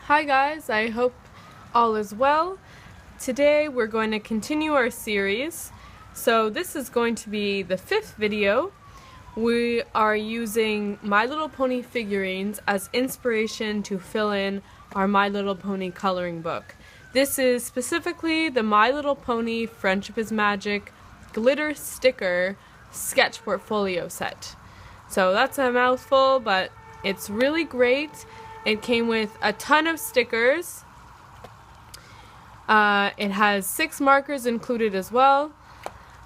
Hi guys, I hope all is well. Today we're going to continue our series. So this is going to be the 5th video. We are using My Little Pony figurines as inspiration to fill in our My Little Pony coloring book. This is specifically the My Little Pony Friendship is Magic glitter sticker sketch portfolio set. So that's a mouthful, but it's really great. It came with a ton of stickers. It has 6 markers included as well.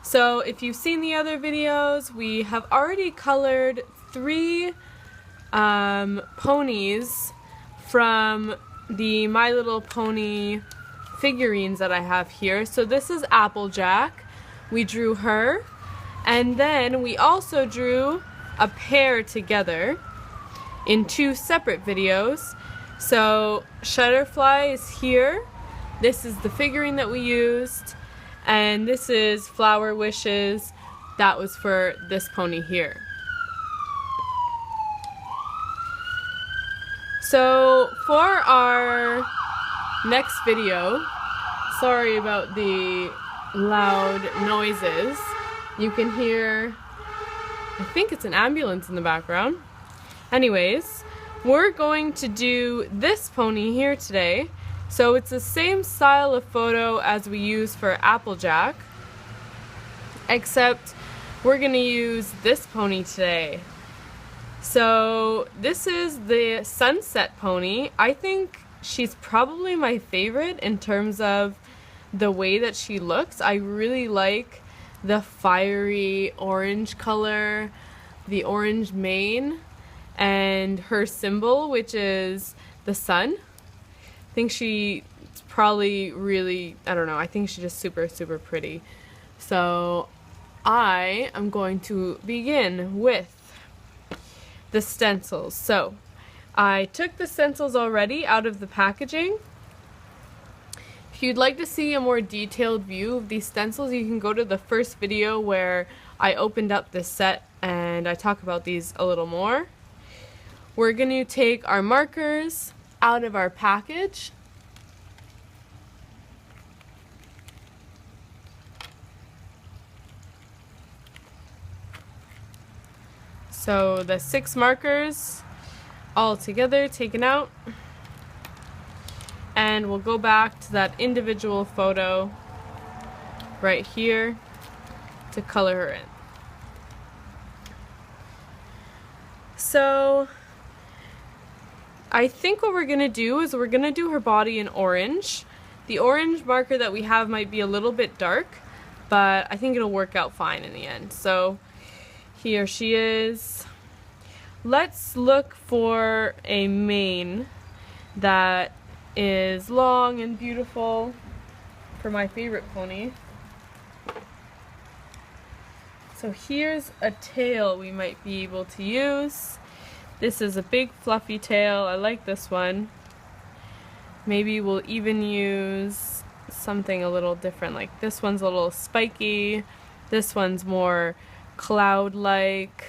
So if you've seen the other videos, we have already colored 3 ponies from the My Little Pony figurines that I have here. So this is Applejack. We drew her. And then we also drew a pair together in 2 separate videos. So Shutterfly is here. This is the figurine that we used, and this is Flower Wishes. That was for this pony here. So for our next video, sorry about the loud noises. You can hear, I think it's an ambulance in the background. Anyways, we're going to do this pony here today. So it's the same style of photo as we use for Applejack, except we're going to use this pony today. So this is the Sunset pony. I think she's probably my favorite in terms of the way that she looks. I really like the fiery orange color, the orange mane, and her symbol, which is the sun. I think she's probably really, I don't know, I think she's just super pretty. So I am going to begin with the stencils. So I took the stencils already out of the packaging. If you'd like to see a more detailed view of these stencils, you can go to the first video where I opened up this set and I talk about these a little more. We're going to take our markers out of our package. So the 6 markers all together taken out, and we'll go back to that individual photo right here to color her in. So I think what we're going to do is we're going to do her body in orange. The orange marker that we have might be a little bit dark, but I think it'll work out fine in the end. So here she is. Let's look for a mane that is long and beautiful for my favorite pony. So here's a tail we might be able to use. This is a big fluffy tail. I like this one. Maybe we'll even use something a little different. Like this one's a little spiky. This one's more cloud-like.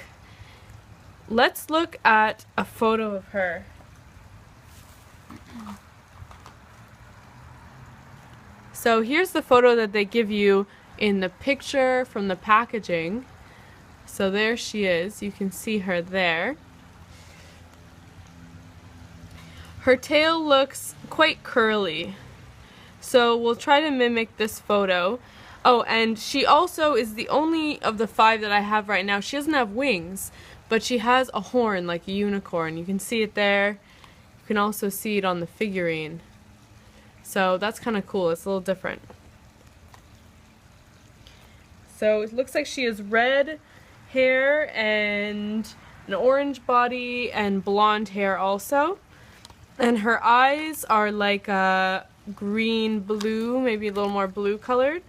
Let's look at a photo of her. So here's the photo that they give you in the picture from the packaging. So there she is. You can see her there. Her tail looks quite curly, so we'll try to mimic this photo. Oh, and she also is the only of the 5 that I have right now. She doesn't have wings, but she has a horn like a unicorn. You can see it there. You can also see it on the figurine. So that's kind of cool. It's a little different. So it looks like she has red hair and an orange body and blonde hair also. And her eyes are like a green blue, maybe a little more blue colored.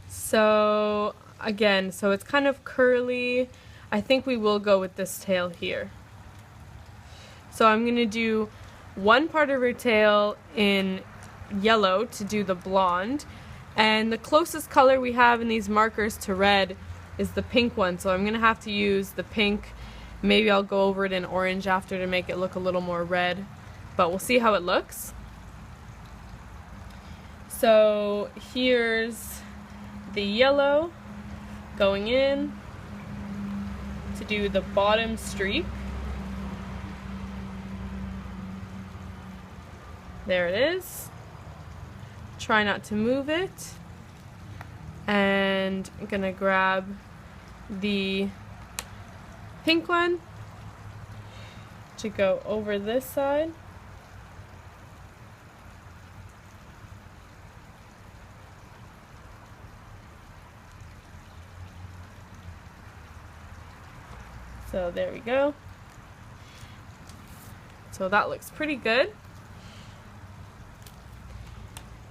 So again, so it's kind of curly. I think we will go with this tail here. So I'm going to do one part of her tail in yellow to do the blonde. And the closest color we have in these markers to red is the pink one. So I'm going to have to use the pink Maybe I'll go over it in orange after to make it look a little more red, but we'll see how it looks. So here's the yellow going in to do the bottom streak. There it is. Try not to move it. And I'm gonna grab the pink one to go over this side. So there we go. So that looks pretty good.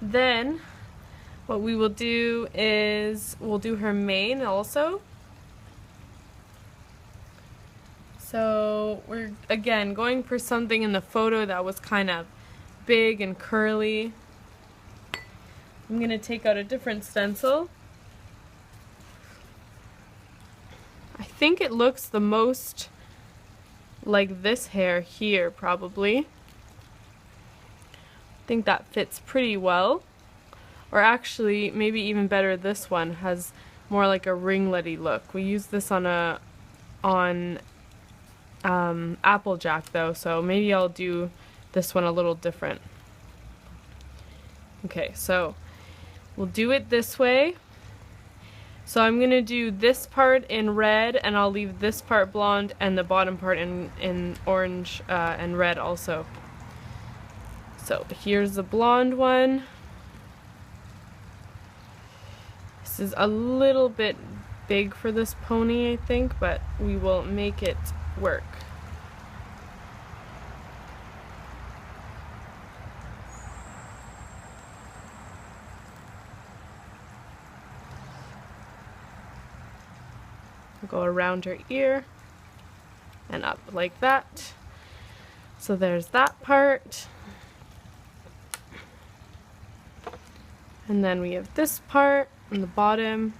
Then what we will do is we'll do her mane also. So we're again going for something in the photo that was kind of big and curly. I'm gonna take out a different stencil. I think it looks the most like this hair here, probably. I think that fits pretty well. Or actually, maybe even better, this one has more like a ringletty look. We use this on Applejack though, so maybe I'll do this one a little different. Okay, so we'll do it this way. So I'm gonna do this part in red, and I'll leave this part blonde and the bottom part in orange and red also. So here's the blonde one. This is a little bit big for this pony, I think, but we will make it work. Go around her ear and up like that. So there's that part. And then we have this part on the bottom.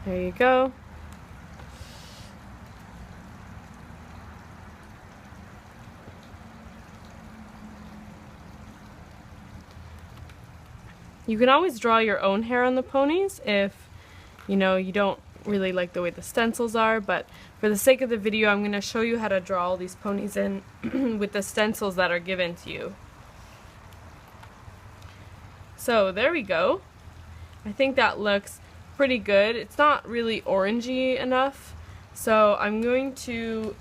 There you go. You can always draw your own hair on the ponies if, you know, you don't really like the way the stencils are, but for the sake of the video, I'm going to show you how to draw all these ponies in with the stencils that are given to you. So there we go. I think that looks pretty good. It's not really orangey enough, so I'm going to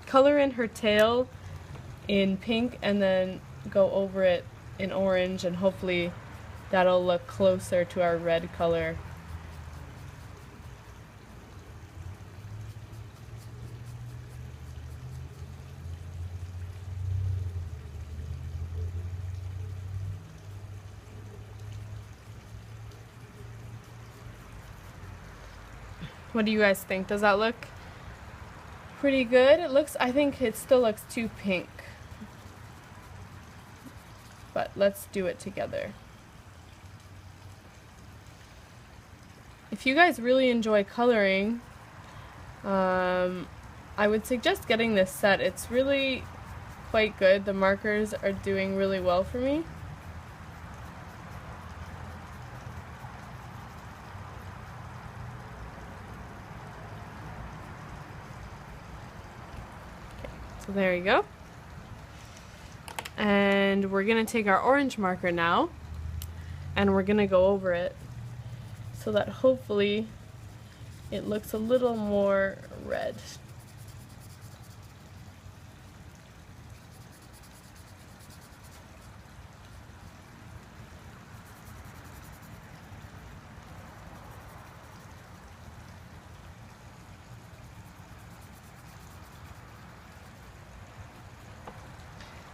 color in her tail in pink and then go over it in orange, and hopefully that'll look closer to our red color. What do you guys think? Does that look pretty good? It looks, I think it still looks too pink. But let's do it together. If you guys really enjoy coloring, I would suggest getting this set. It's really quite good. The markers are doing really well for me. Okay, so there you go. And we're going to take our orange marker now, and we're going to go over it, so that hopefully it looks a little more red.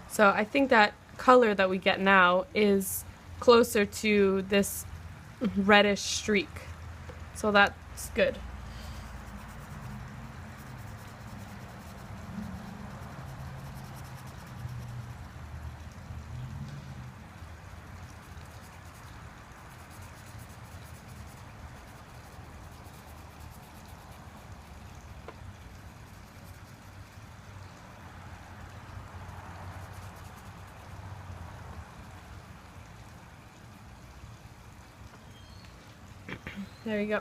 So I think that color that we get now is closer to this reddish streak, so that's good. There you go.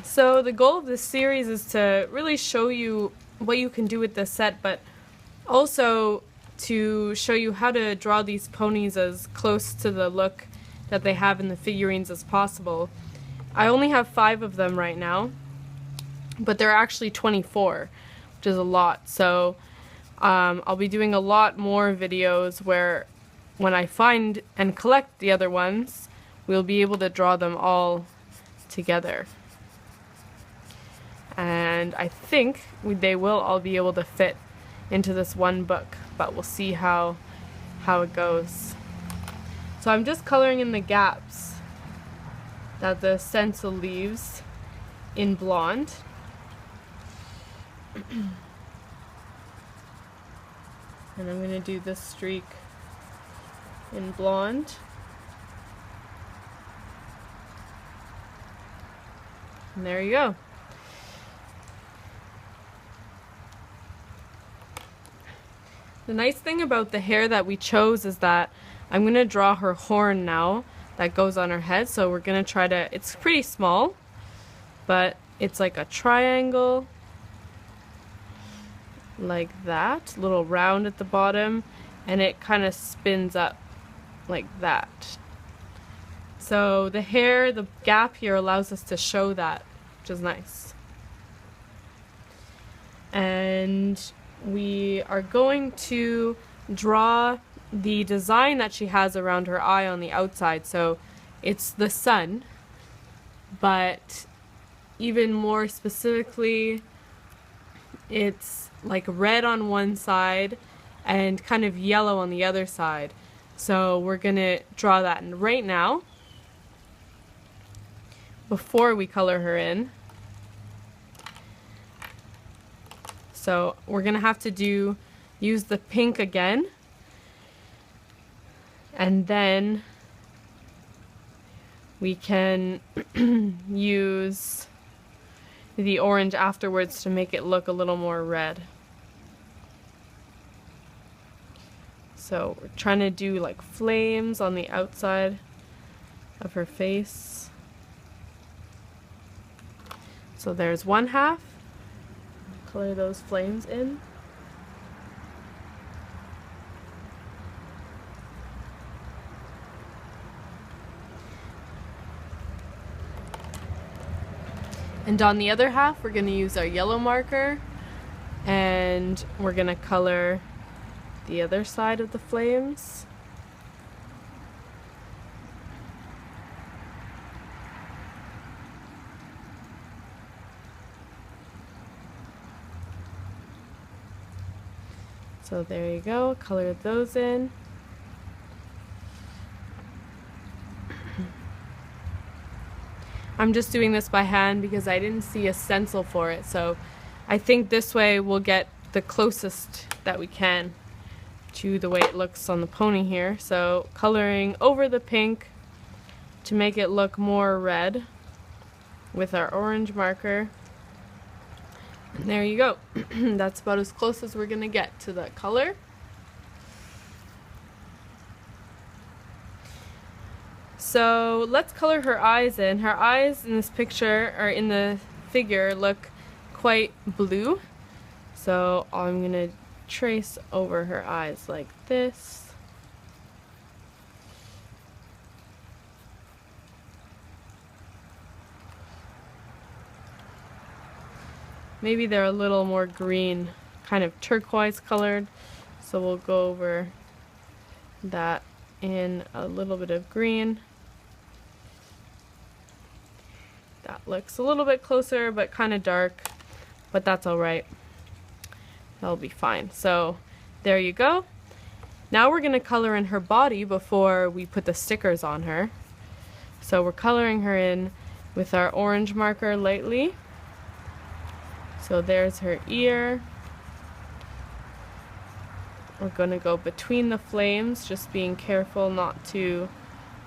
So the goal of this series is to really show you what you can do with this set, but also to show you how to draw these ponies as close to the look that they have in the figurines as possible. I only have 5 of them right now, but there are actually 24, which is a lot. So I'll be doing a lot more videos where when I find and collect the other ones, we'll be able to draw them all together. And I think they will all be able to fit into this one book, but we'll see how it goes. So I'm just coloring in the gaps that the stencil leaves in blonde. And I'm going to do this streak in blonde. And there you go. The nice thing about the hair that we chose is that I'm going to draw her horn now that goes on her head. So we're going to try to, it's pretty small, but it's like a triangle, like that, little round at the bottom, and it kind of spins up like that. So the hair, the gap here allows us to show that, which is nice. And we are going to draw the design that she has around her eye on the outside. So it's the sun, but even more specifically, it's like red on one side and kind of yellow on the other side. So we're gonna draw that right now before we color her in. So we're gonna have to use the pink again, and then we can use the orange afterwards to make it look a little more red. So we're trying to do like flames on the outside of her face. So there's one half. Color those flames in. And on the other half, we're going to use our yellow marker, and we're going to color the other side of the flames. So there you go, color those in. I'm just doing this by hand because I didn't see a stencil for it, so I think this way we'll get the closest that we can to the way it looks on the pony here. So coloring over the pink to make it look more red with our orange marker. And there you go. That's about as close as we're gonna get to the color. So let's color her eyes in. Her eyes in this picture, or in the figure, look quite blue. So I'm gonna trace over her eyes like this. Maybe they're a little more green, kind of turquoise colored. So we'll go over that in a little bit of green. That looks a little bit closer, but kind of dark, but that's all right. That'll be fine. So there you go. Now we're gonna color in her body before we put the stickers on her. So we're coloring her in with our orange marker lightly. So there's her ear. We're gonna go between the flames, just being careful not to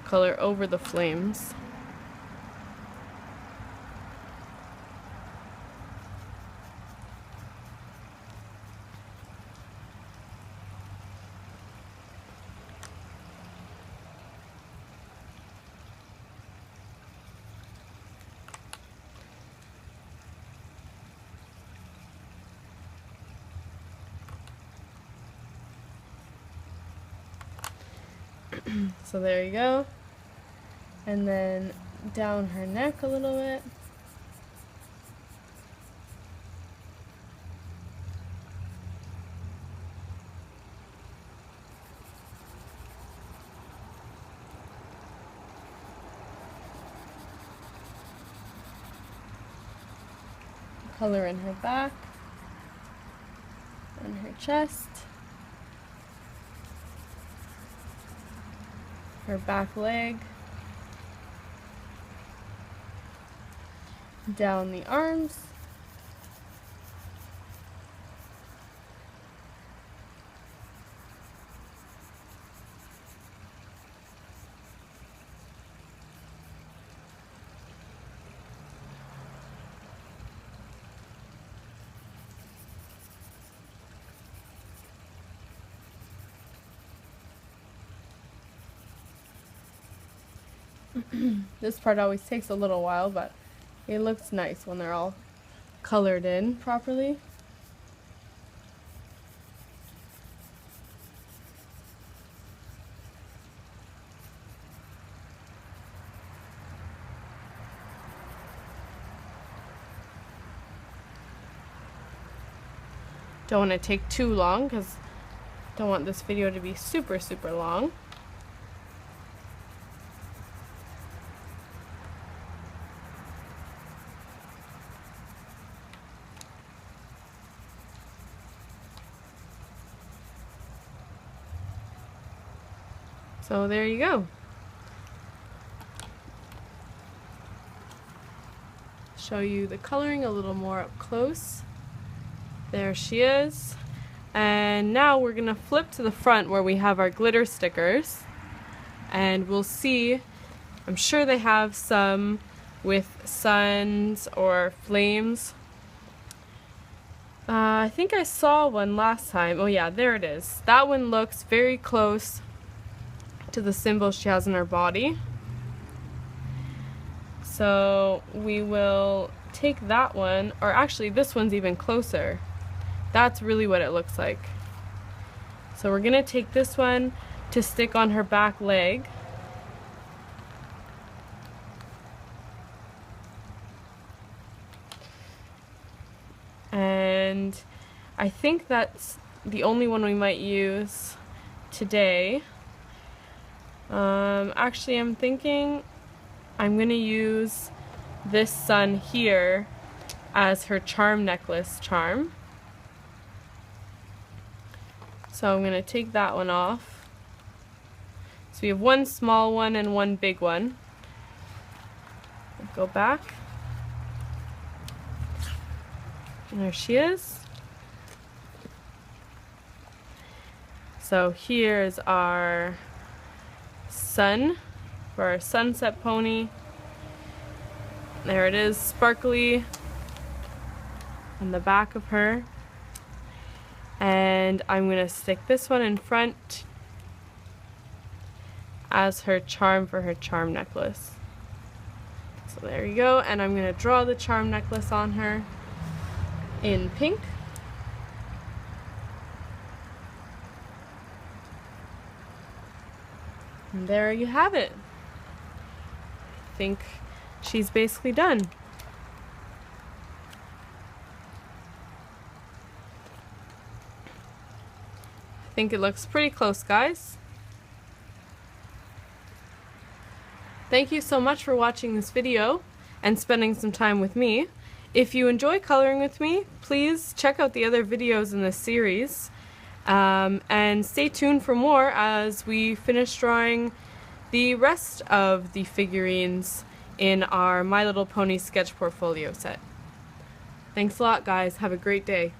color over the flames. So there you go. And then down her neck a little bit. Color in her back and her chest, her back leg, down the arms, this part always takes a little while, but it looks nice when they're all colored in properly. Don't want to take too long because I don't want this video to be super long. So there you go. Show you the coloring a little more up close. There she is. And now we're gonna flip to the front where we have our glitter stickers. And we'll see, I'm sure they have some with suns or flames. I think I saw one last time. Oh yeah, there it is. That one looks very close to the symbol she has in her body. So we will take that one, or actually this one's even closer. That's really what it looks like. So we're gonna take this one to stick on her back leg. And I think that's the only one we might use today. Actually, I'm thinking I'm gonna use this sun here as her charm necklace charm. So I'm gonna take that one off. So we have one small one and one big one. Go back. And there she is. So here's our sun for our sunset pony. There it is, sparkly on the back of her. And I'm gonna stick this one in front as her charm for her charm necklace. So there you go, and I'm gonna draw the charm necklace on her in pink. And there you have it. I think she's basically done. I think it looks pretty close, guys. Thank you so much for watching this video and spending some time with me. If you enjoy coloring with me, please check out the other videos in this series. And stay tuned for more as we finish drawing the rest of the figurines in our My Little Pony sketch portfolio set. Thanks a lot, guys. Have a great day.